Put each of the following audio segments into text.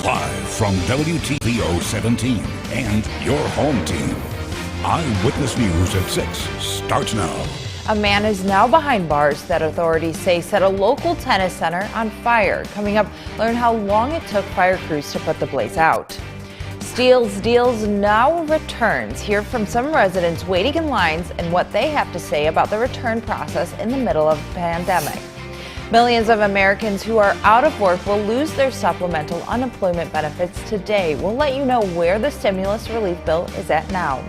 Live from WTVO 17 and your home team. Eyewitness News at 6 starts now. A man is now behind bars that authorities say set a local tennis center on fire. Coming up, learn how long it took fire crews to put the blaze out. Steals Deals now returns. Hear from some residents waiting in lines and what they have to say about the return process in the middle of the pandemic. Millions of Americans who are out of work will lose their supplemental unemployment benefits today. We'll let you know where the stimulus relief bill is at now.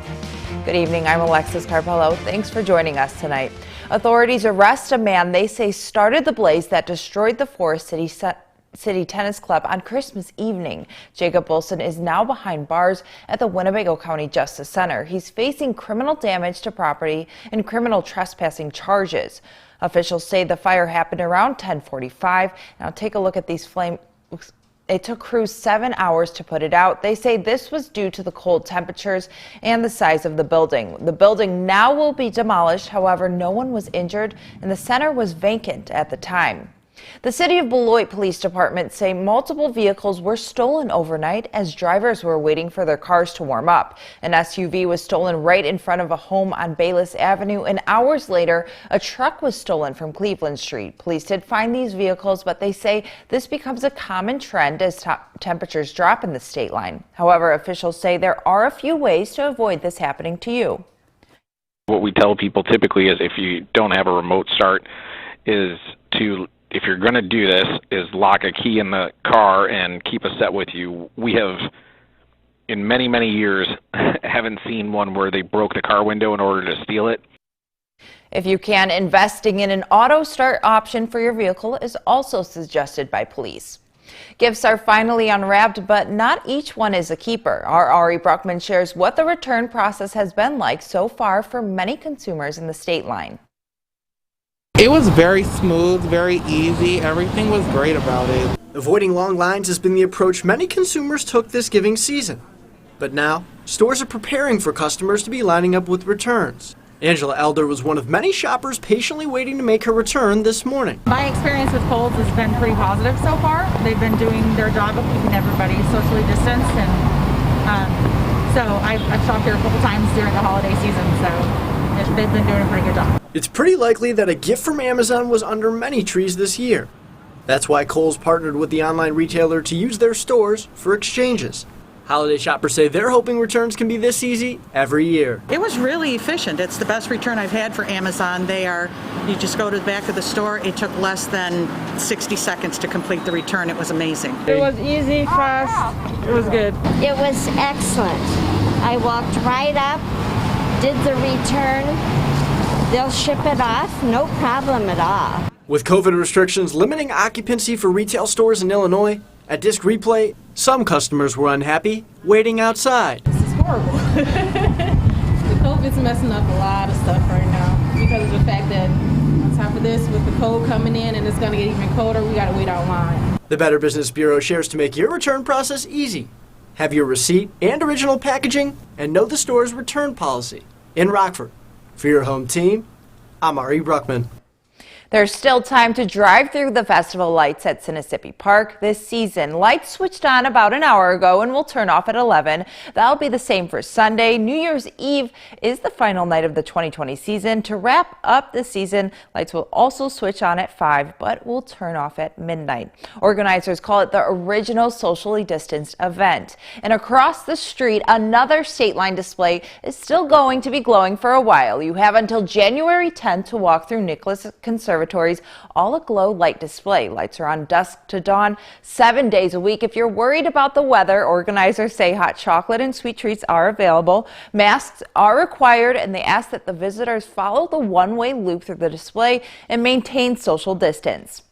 Good evening, I'm Alexis Carpello. Thanks for joining us tonight. Authorities arrest a man they say started the blaze that destroyed the Forest City Tennis Club on Christmas evening. Jacob Wilson is now behind bars at the Winnebago County Justice Center. He's facing criminal damage to property and criminal trespassing charges. Officials say the fire happened around 10:45. Now take a look at these flames. It took crews 7 hours to put it out. They say this was due to the cold temperatures and the size of the building. The building now will be demolished. However, no one was injured and the center was vacant at the time. The City of Beloit Police Department say multiple vehicles were stolen overnight as drivers were waiting for their cars to warm up. An SUV was stolen right in front of a home on Bayless Avenue, and hours later, a truck was stolen from Cleveland Street. Police did find these vehicles, but they say this becomes a common trend as temperatures drop in the state line. However, officials say there are a few ways to avoid this happening to you. What we tell people typically is if you don't have a remote start is to, if you're going to do this, is lock a key in the car and keep a set with you. We have, in many, many years, haven't seen one where they broke the car window in order to steal it. If you can, investing in an auto start option for your vehicle is also suggested by police. Gifts are finally unwrapped, but not each one is a keeper. Our Ari Bruckman shares what the return process has been like so far for many consumers in the state line. It was very smooth, very easy. Everything was great about it. Avoiding long lines has been the approach many consumers took this giving season. But now, stores are preparing for customers to be lining up with returns. Angela Elder was one of many shoppers patiently waiting to make her return this morning. My experience with Kohl's has been pretty positive so far. They've been doing their job of keeping everybody socially distanced, and so I've shopped here a couple times during the holiday season, so they've been doing a pretty good job. It's pretty likely that a gift from Amazon was under many trees this year. That's why Kohl's partnered with the online retailer to use their stores for exchanges. Holiday shoppers say they're hoping returns can be this easy every year. It was really efficient. It's the best return I've had for Amazon. You just go to the back of the store. It took less than 60 seconds to complete the return. It was amazing. It was easy, fast. It was good. It was excellent. I walked right up, did the return. They'll ship it off, no problem at all. With COVID restrictions limiting occupancy for retail stores in Illinois, at Disc Replay, some customers were unhappy waiting outside. This is horrible. The COVID's messing up a lot of stuff right now because of the fact that on top of this, with the cold coming in and it's going to get even colder, we got to wait out line. The Better Business Bureau shares to make your return process easy. Have your receipt and original packaging and know the store's return policy. In Rockford, for your home team, I'm Ari Bruckman. There's still time to drive through the festival lights at Sinisippi Park this season. Lights switched on about an hour ago and will turn off at 11. That'll be the same for Sunday. New Year's Eve is the final night of the 2020 season. To wrap up the season, lights will also switch on at 5, but will turn off at midnight. Organizers call it the original socially distanced event. And across the street, another state line display is still going to be glowing for a while. You have until January 10th to walk through Nicholas Conservatory's all-aglow light display. Lights are on dusk to dawn, 7 days a week. If you're worried about the weather, organizers say hot chocolate and sweet treats are available. Masks are required, and they ask that the visitors follow the one-way loop through the display and maintain social distance.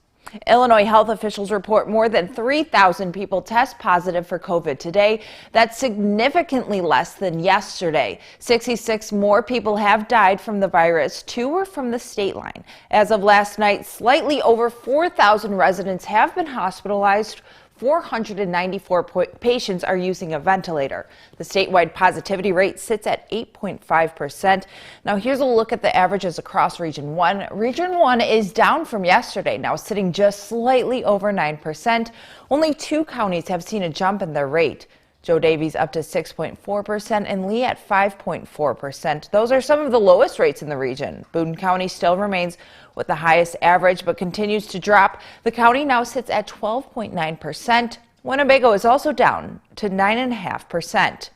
Illinois health officials report more than 3,000 people test positive for COVID today. That's significantly less than yesterday. 66 more people have died from the virus. 2 were from the state line. As of last night, slightly over 4,000 residents have been hospitalized. 494 patients are using a ventilator. The statewide positivity rate sits at 8.5%. Now here's a look at the averages across Region 1. Region 1 is down from yesterday, now sitting just slightly over 9%. Only 2 counties have seen a jump in their rate. Joe Davies up to 6.4% and Lee at 5.4%. Those are some of the lowest rates in the region. Boone County still remains with the highest average but continues to drop. The county now sits at 12.9%. Winnebago is also down to 9.5%.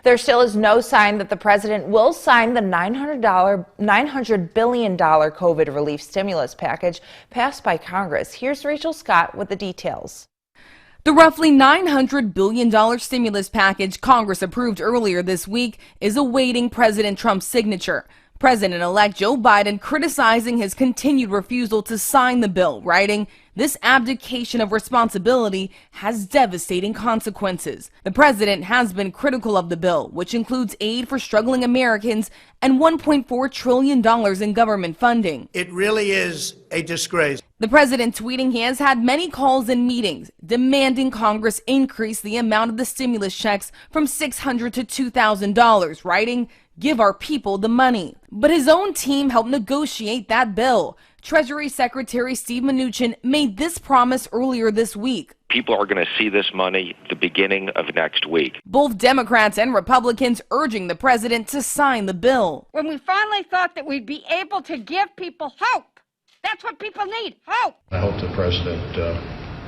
There still is no sign that the president will sign the $900 billion COVID relief stimulus package passed by Congress. Here's Rachel Scott with the details. The roughly $900 billion stimulus package Congress approved earlier this week is awaiting President Trump's signature. President-elect Joe Biden criticizing his continued refusal to sign the bill, writing, "This abdication of responsibility has devastating consequences." The president has been critical of the bill, which includes aid for struggling Americans and $1.4 trillion in government funding. It really is a disgrace. The president tweeting he has had many calls and meetings demanding Congress increase the amount of the stimulus checks from $600 to $2,000, writing, "Give our people the money." But his own team helped negotiate that bill. Treasury Secretary Steve Mnuchin made this promise earlier this week. People are going to see this money the beginning of next week. Both Democrats and Republicans urging the president to sign the bill. When we finally thought that we'd be able to give people hope, that's what people need, hope. I hope the president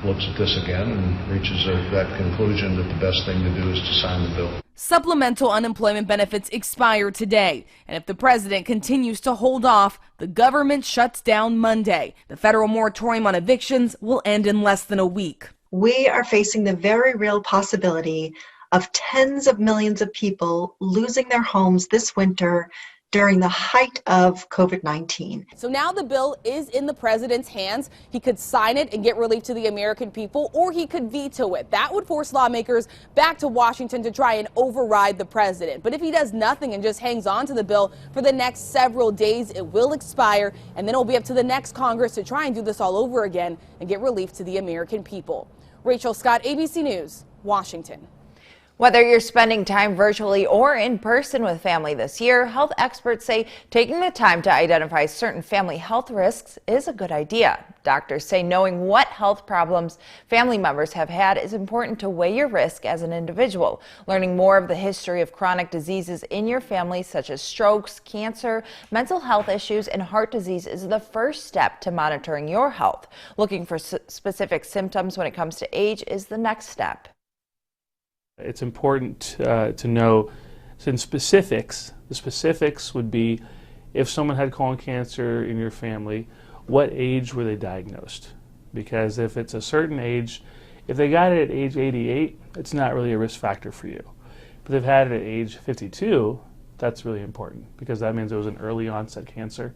looks at this again and reaches that conclusion that the best thing to do is to sign the bill. Supplemental unemployment benefits expire today, and if the president continues to hold off, the government shuts down Monday. The federal moratorium on evictions will end in less than a week. We are facing the very real possibility of tens of millions of people losing their homes this winter during the height of COVID-19. So now the bill is in the president's hands. He could sign it and get relief to the American people, or he could veto it. That would force lawmakers back to Washington to try and override the president. But if he does nothing and just hangs on to the bill for the next several days, it will expire, and then it'll be up to the next Congress to try and do this all over again and get relief to the American people. Rachel Scott, ABC News, Washington. Whether you're spending time virtually or in person with family this year, health experts say taking the time to identify certain family health risks is a good idea. Doctors say knowing what health problems family members have had is important to weigh your risk as an individual. Learning more of the history of chronic diseases in your family, such as strokes, cancer, mental health issues, and heart disease, is the first step to monitoring your health. Looking for specific symptoms when it comes to age is the next step. It's important to know some specifics. The specifics would be if someone had colon cancer in your family, what age were they diagnosed? Because if it's a certain age, if they got it at age 88, it's not really a risk factor for you. But if they've had it at age 52, that's really important because that means it was an early onset cancer,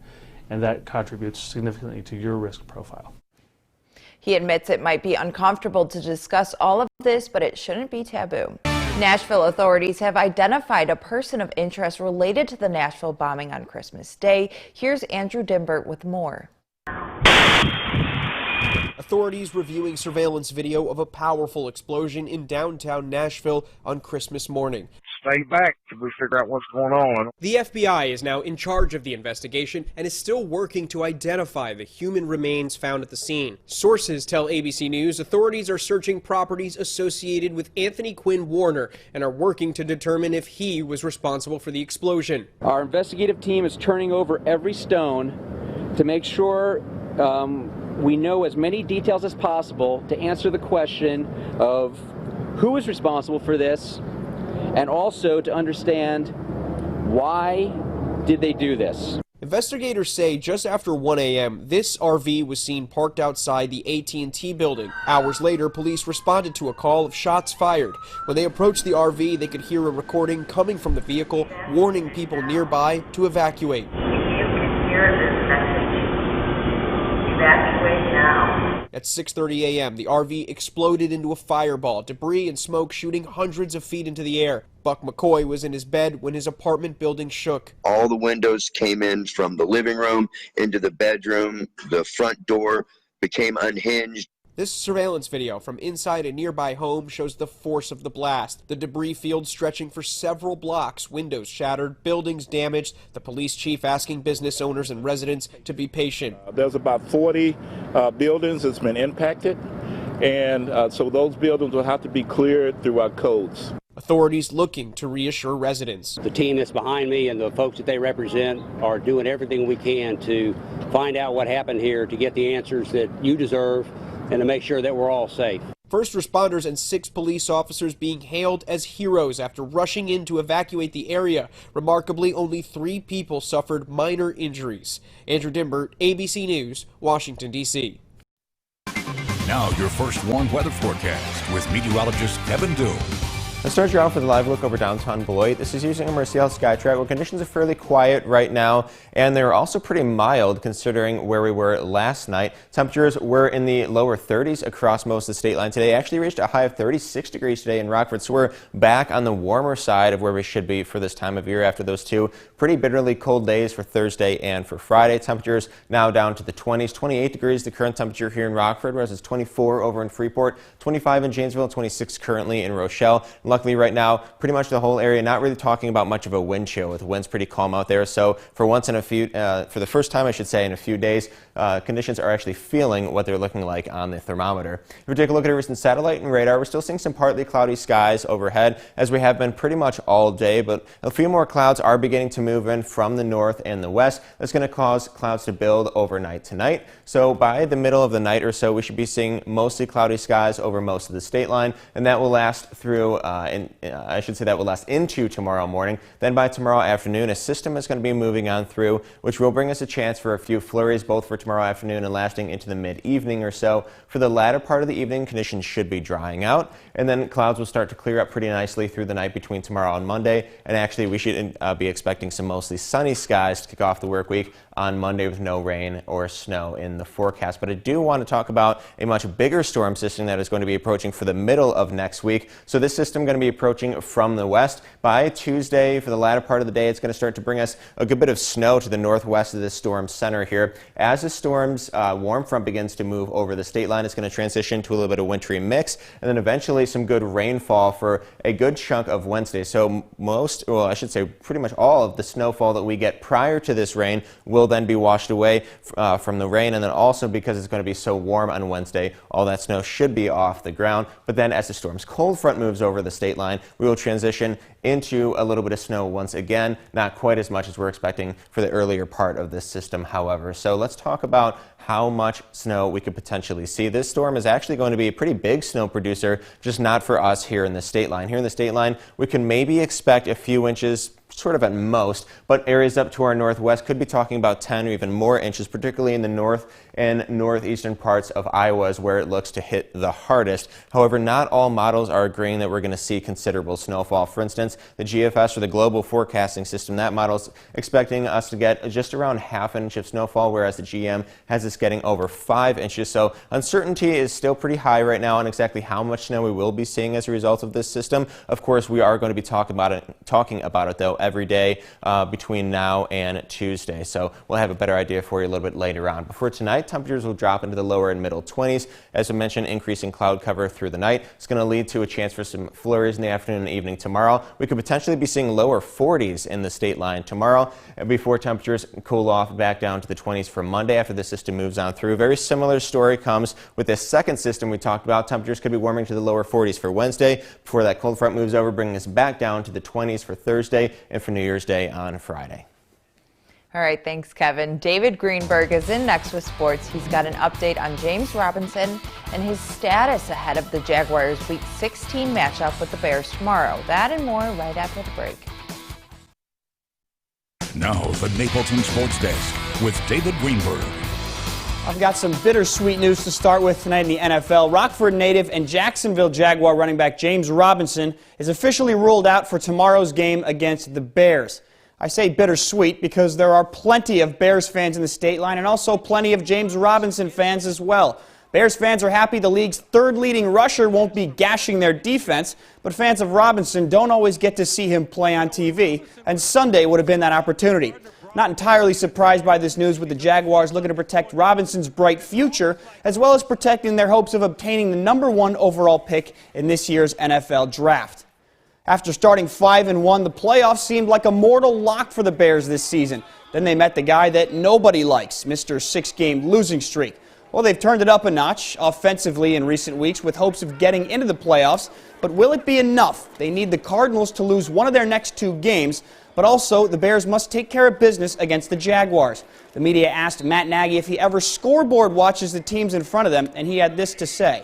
and that contributes significantly to your risk profile. He admits it might be uncomfortable to discuss all of this, but it shouldn't be taboo. Nashville authorities have identified a person of interest related to the Nashville bombing on Christmas Day. Here's Andrew Dimbert with more. Authorities reviewing surveillance video of a powerful explosion in downtown Nashville on Christmas morning. Stay back till we figure out what's going on. The FBI is now in charge of the investigation and is still working to identify the human remains found at the scene. Sources tell ABC News authorities are searching properties associated with Anthony Quinn Warner and are working to determine if he was responsible for the explosion. Our investigative team is turning over every stone to make sure we know as many details as possible to answer the question of who is responsible for this, and also to understand why did they do this. Investigators say just after 1 a.m., this RV was seen parked outside the AT&T building. Hours later, police responded to a call of shots fired. When they approached the RV, they could hear a recording coming from the vehicle, warning people nearby to evacuate. If you can hear this message, evacuate now. At 6:30 a.m., the RV exploded into a fireball, debris and smoke shooting hundreds of feet into the air. Buck McCoy was in his bed when his apartment building shook. All the windows came in from the living room into the bedroom. The front door became unhinged. This surveillance video from inside a nearby home shows the force of the blast. The debris field stretching for several blocks, windows shattered, buildings damaged, the police chief asking business owners and residents to be patient. There's about 40 buildings that's been impacted, and so those buildings will have to be cleared through our codes. Authorities looking to reassure residents. The team that's behind me and the folks that they represent are doing everything we can to find out what happened here, to get the answers that you deserve, and to make sure that we're all safe. First responders and 6 police officers being hailed as heroes after rushing in to evacuate the area. Remarkably, only 3 people suffered minor injuries. Andrew Dimbert, ABC News, Washington, D.C. Now your first warned weather forecast with meteorologist Kevin Doom. Let's start you off with a live look over downtown Beloit. This is using a Mercial Skytrack where conditions are fairly quiet right now, and they're also pretty mild considering where we were last night. Temperatures were in the lower 30s across most of the state line today. Actually reached a high of 36 degrees today in Rockford, so we're back on the warmer side of where we should be for this time of year after those 2 pretty bitterly cold days for Thursday and for Friday. Temperatures now down to the 20s, 28 degrees the current temperature here in Rockford, whereas it's 24 over in Freeport, 25 in Janesville, 26 currently in Rochelle. Luckily right now, pretty much the whole area not really talking about much of a wind chill, with winds pretty calm out there. So for once in a few, for the first time I should say in a few days, conditions are actually feeling what they're looking like on the thermometer. If we take a look at a recent satellite and radar, we're still seeing some partly cloudy skies overhead, as we have been pretty much all day, but a few more clouds are beginning to move in from the north and the west. That's going to cause clouds to build overnight tonight. So by the middle of the night or so, we should be seeing mostly cloudy skies over most of the state line, and that will last through that will last into tomorrow morning. Then by tomorrow afternoon, a system is going to be moving on through, which will bring us a chance for a few flurries both for tomorrow afternoon and lasting into the mid-evening or so. For the latter part of the evening, conditions should be drying out, and then clouds will start to clear up pretty nicely through the night between tomorrow and Monday. And actually, we should be expecting some mostly sunny skies to kick off the work week on Monday with no rain or snow in the forecast. But I do want to talk about a much bigger storm system that is going to be approaching for the middle of next week. So this system going to be approaching from the west. By Tuesday, for the latter part of the day, it's going to start to bring us a good bit of snow to the northwest of the storm center here. As the storm's warm front begins to move over the state line, it's going to transition to a little bit of wintry mix, and then eventually some good rainfall for a good chunk of Wednesday. So pretty much all of the snowfall that we get prior to this rain will then be washed away from the rain, and then also because it's going to be so warm on Wednesday, all that snow should be off the ground. But then as the storm's cold front moves over the state line, we will transition into a little bit of snow once again, not quite as much as we're expecting for the earlier part of this system, however. So let's talk about how much snow we could potentially see. This storm is actually going to be a pretty big snow producer, just not for us here in the state line. Here in the state line, we can maybe expect a few inches sort of at most, but areas up to our northwest could be talking about 10 or even more inches, particularly in the north and northeastern parts of Iowa is where it looks to hit the hardest. However, not all models are agreeing that we're going to see considerable snowfall. For instance, the GFS, or the Global Forecasting System, that model's expecting us to get just around ½ inch of snowfall, whereas the GM has us getting over 5 inches. So uncertainty is still pretty high right now on exactly how much snow we will be seeing as a result of this system. Of course, we are going to be talking about it though every day between now and Tuesday. So we'll have a better idea for you a little bit later on. But for tonight, temperatures will drop into the lower and middle 20s. As I mentioned, increasing cloud cover through the night. It's going to lead to a chance for some flurries in the afternoon and evening tomorrow. We could potentially be seeing lower 40s in the state line tomorrow before temperatures cool off back down to the 20s for Monday after the system moves on through. Very similar story comes with this second system we talked about. Temperatures could be warming to the lower 40s for Wednesday before that cold front moves over, bringing us back down to the 20s for Thursday and for New Year's Day on Friday. All right, thanks, Kevin. David Greenberg is in next with sports. He's got an update on James Robinson and his status ahead of the Jaguars' Week 16 matchup with the Bears tomorrow. That and more right after the break. Now, the Napleton Sports Desk with David Greenberg. I've got some bittersweet news to start with tonight in the NFL. Rockford native and Jacksonville Jaguar running back James Robinson is officially ruled out for tomorrow's game against the Bears. I say bittersweet because there are plenty of Bears fans in the state line and also plenty of James Robinson fans as well. Bears fans are happy the league's third leading rusher won't be gashing their defense, but fans of Robinson don't always get to see him play on TV, and Sunday would have been that opportunity. Not entirely surprised by this news, with the Jaguars looking to protect Robinson's bright future, as well as protecting their hopes of obtaining the #1 overall pick in this year's NFL Draft. After starting 5-1, the playoffs seemed like a mortal lock for the Bears this season. Then they met the guy that nobody likes, Mr. 6-game losing streak. Well, they've turned it up a notch offensively in recent weeks with hopes of getting into the playoffs, but will it be enough? They need the Cardinals to lose one of their next 2 games, but also the Bears must take care of business against the Jaguars. The media asked Matt Nagy if he ever scoreboard watches the teams in front of them, and he had this to say.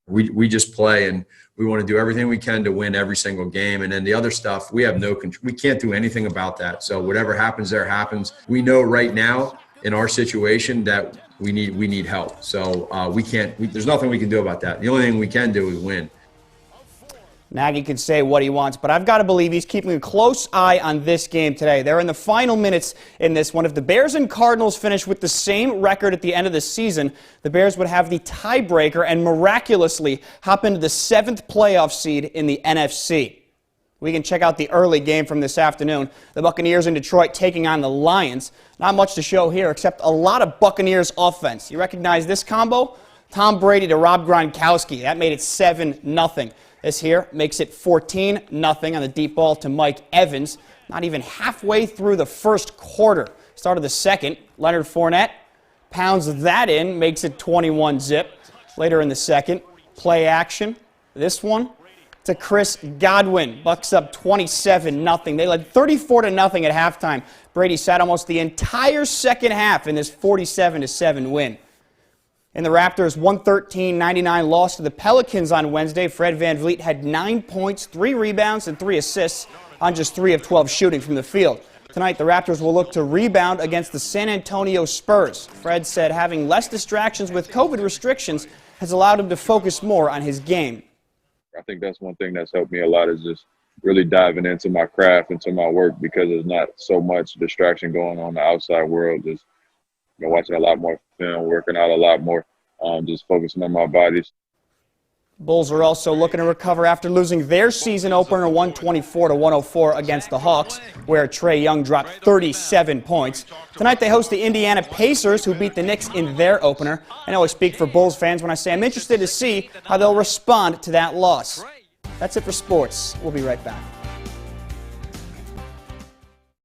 We just play, and we want to do everything we can to win every single game. And then the other stuff, we have no control. We can't do anything about that. So whatever happens there happens. We know right now in our situation that we need help. So there's nothing we can do about that. The only thing we can do is win. Nagy can say what he wants, but I've got to believe he's keeping a close eye on this game today. They're in the final minutes in this one. If the Bears and Cardinals finish with the same record at the end of the season, the Bears would have the tiebreaker and miraculously hop into the 7th playoff seed in the NFC. We can check out the early game from this afternoon. The Buccaneers in Detroit taking on the Lions. Not much to show here except a lot of Buccaneers offense. You recognize this combo? Tom Brady to Rob Gronkowski. That made it 7-0. This here makes it 14-0 on the deep ball to Mike Evans. Not even halfway through the first quarter. Start of the second, Leonard Fournette pounds that in, makes it 21-zip. Later in the second, play action. This one to Chris Godwin. Bucks up 27-0. They led 34-0 at halftime. Brady sat almost the entire second half in this 47-7 win. In the Raptors' 113-99 loss to the Pelicans on Wednesday, Fred VanVleet had 9 points, 3 rebounds, and 3 assists on just 3 of 12 shooting from the field. Tonight, the Raptors will look to rebound against the San Antonio Spurs. Fred said having less distractions with COVID restrictions has allowed him to focus more on his game. I think that's one thing that's helped me a lot, is just really diving into my craft, into my work, because there's not so much distraction going on in the outside world. Just watching a lot more film, working out a lot more, just focusing on my bodies. Bulls are also looking to recover after losing their season opener 124-104 against the Hawks, where Trae Young dropped 37 points. Tonight they host the Indiana Pacers, who beat the Knicks in their opener. I always speak for Bulls fans when I say I'm interested to see how they'll respond to that loss. That's it for sports. We'll be right back.